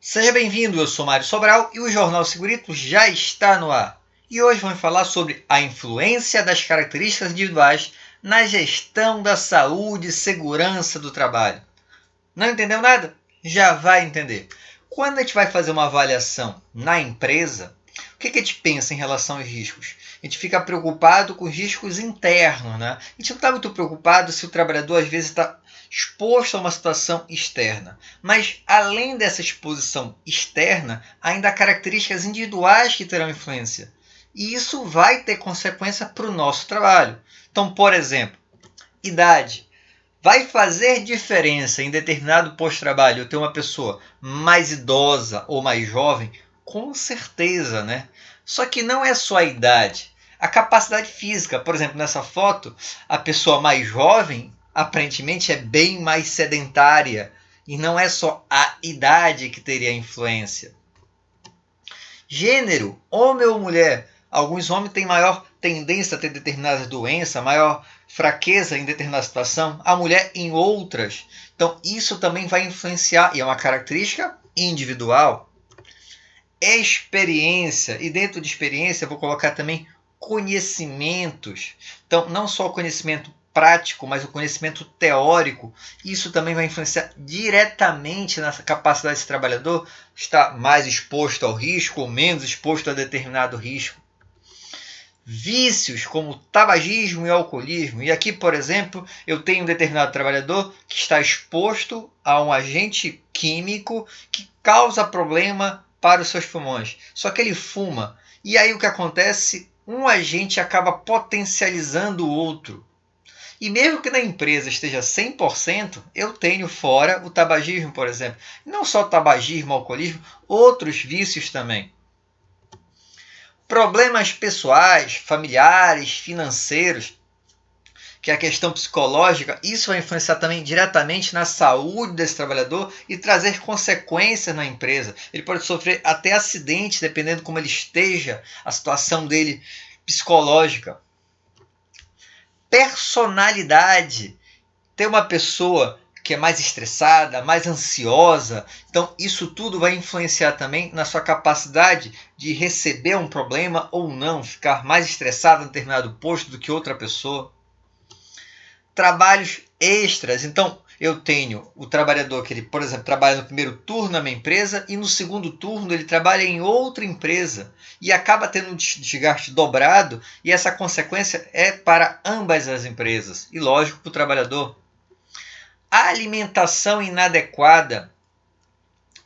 Seja bem-vindo, eu sou Mário Sobral e o Jornal Segurito já está no ar. E hoje vamos falar sobre a influência das características individuais na gestão da saúde e segurança do trabalho. Não entendeu nada? Já vai entender. Quando a gente vai fazer uma avaliação na empresa, o que a gente pensa em relação aos riscos? A gente fica preocupado com os riscos internos, né? A gente não está muito preocupado se o trabalhador às vezes está exposto a uma situação externa. Mas além dessa exposição externa, ainda há características individuais que terão influência. E isso vai ter consequência para o nosso trabalho. Então, por exemplo, idade. Vai fazer diferença em determinado posto de trabalho eu ter uma pessoa mais idosa ou mais jovem? Com certeza, né? Só que não é só a idade. A capacidade física, por exemplo, nessa foto, a pessoa mais jovem aparentemente é bem mais sedentária. E não é só a idade que teria influência. Gênero, homem ou mulher. Alguns homens têm maior tendência a ter determinadas doenças, maior fraqueza em determinada situação, a mulher em outras. Então, isso também vai influenciar, e é uma característica individual. Experiência, e dentro de experiência eu vou colocar também conhecimentos. Então, não só o conhecimento prático, mas o conhecimento teórico, isso também vai influenciar diretamente na capacidade desse trabalhador estar mais exposto ao risco ou menos exposto a determinado risco. Vícios como tabagismo e alcoolismo. E aqui, por exemplo, eu tenho um determinado trabalhador que está exposto a um agente químico que causa problema para os seus pulmões. Só que ele fuma. E aí o que acontece? Um agente acaba potencializando o outro. E mesmo que na empresa esteja 100%, eu tenho fora o tabagismo, por exemplo. Não só tabagismo, alcoolismo, outros vícios também. Problemas pessoais, familiares, financeiros, que é a questão psicológica, isso vai influenciar também diretamente na saúde desse trabalhador e trazer consequências na empresa. Ele pode sofrer até acidente, dependendo de como ele esteja, a situação dele psicológica. Personalidade. Ter uma pessoa que é mais estressada, mais ansiosa, então isso tudo vai influenciar também na sua capacidade de receber um problema ou não, ficar mais estressado em determinado posto do que outra pessoa. Trabalhos extras. Então, eu tenho o trabalhador que ele, por exemplo, trabalha no primeiro turno na minha empresa e no segundo turno ele trabalha em outra empresa e acaba tendo um desgaste dobrado e essa consequência é para ambas as empresas e, lógico, para o trabalhador. A alimentação inadequada.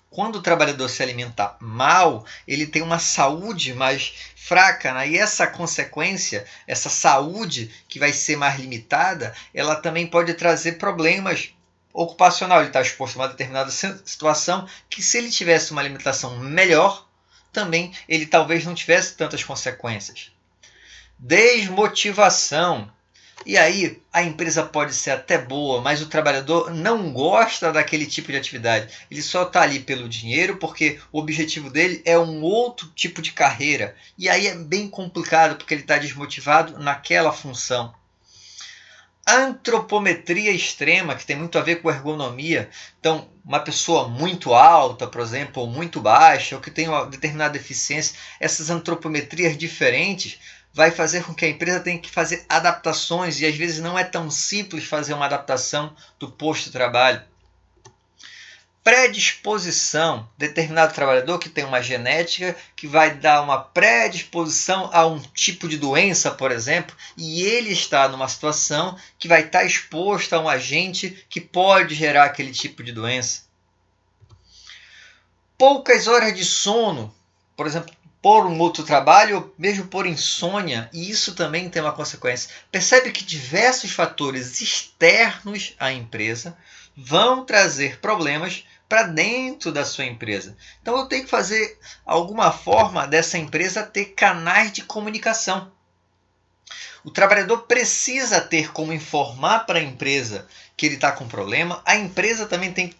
Quando o trabalhador se alimenta mal, ele tem uma saúde mais fraca, né? E essa consequência, essa saúde que vai ser mais limitada, ela também pode trazer problemas ocupacional. Ele está exposto a uma determinada situação que, se ele tivesse uma alimentação melhor, também ele talvez não tivesse tantas consequências. Desmotivação. E aí a empresa pode ser até boa, mas o trabalhador não gosta daquele tipo de atividade. Ele só está ali pelo dinheiro porque o objetivo dele é um outro tipo de carreira. E aí é bem complicado porque ele está desmotivado naquela função. Antropometria extrema, que tem muito a ver com ergonomia. Então, uma pessoa muito alta, por exemplo, ou muito baixa, ou que tem uma determinada deficiência, essas antropometrias diferentes vai fazer com que a empresa tenha que fazer adaptações e às vezes não é tão simples fazer uma adaptação do posto de trabalho. Predisposição. Determinado trabalhador que tem uma genética que vai dar uma predisposição a um tipo de doença, por exemplo, e ele está numa situação que vai estar exposto a um agente que pode gerar aquele tipo de doença. Poucas horas de sono, por exemplo, por um outro trabalho ou mesmo por insônia, e isso também tem uma consequência. Percebe que diversos fatores externos à empresa vão trazer problemas para dentro da sua empresa. Então eu tenho que fazer alguma forma dessa empresa ter canais de comunicação. O trabalhador precisa ter como informar para a empresa que ele está com problema. A empresa também tem que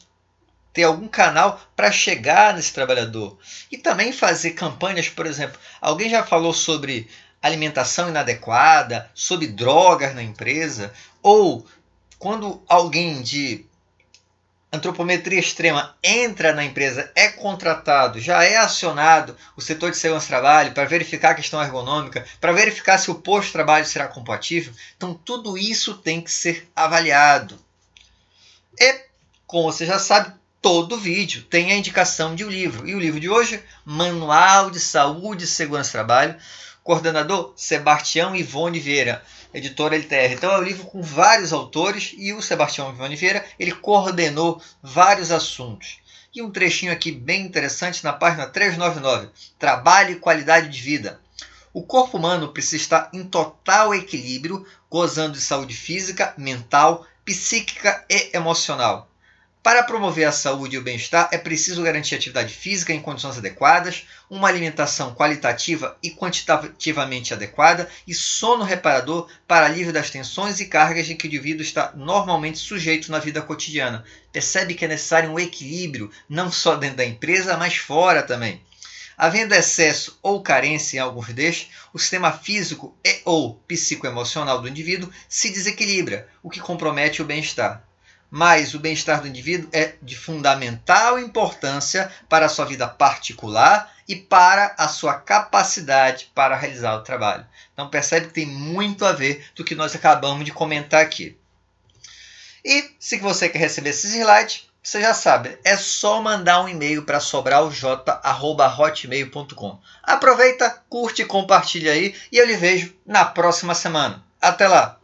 ter algum canal para chegar nesse trabalhador. E também fazer campanhas, por exemplo. Alguém já falou sobre alimentação inadequada, sobre drogas na empresa, ou quando alguém de antropometria extrema entra na empresa, é contratado, já é acionado o setor de segurança do trabalho para verificar a questão ergonômica, para verificar se o posto de trabalho será compatível. Então, tudo isso tem que ser avaliado. E, como você já sabe, todo vídeo tem a indicação de um livro. E o livro de hoje, Manual de Saúde e Segurança do Trabalho, coordenador Sebastião Ivone Vieira, editora LTR. Então é um livro com vários autores e o Sebastião Ivone Vieira, ele coordenou vários assuntos. E um trechinho aqui bem interessante na página 399, Trabalho e Qualidade de Vida. O corpo humano precisa estar em total equilíbrio, gozando de saúde física, mental, psíquica e emocional. Para promover a saúde e o bem-estar, é preciso garantir atividade física em condições adequadas, uma alimentação qualitativa e quantitativamente adequada e sono reparador para alívio das tensões e cargas em que o indivíduo está normalmente sujeito na vida cotidiana. Percebe que é necessário um equilíbrio, não só dentro da empresa, mas fora também. Havendo excesso ou carência em alguns destes, o sistema físico e ou psicoemocional do indivíduo se desequilibra, o que compromete o bem-estar. Mas o bem-estar do indivíduo é de fundamental importância para a sua vida particular e para a sua capacidade para realizar o trabalho. Então percebe que tem muito a ver do que nós acabamos de comentar aqui. E se você quer receber esses slides, você já sabe, é só mandar um e-mail para sobralj@hotmail.com. Aproveita, curte e compartilha aí e eu lhe vejo na próxima semana. Até lá!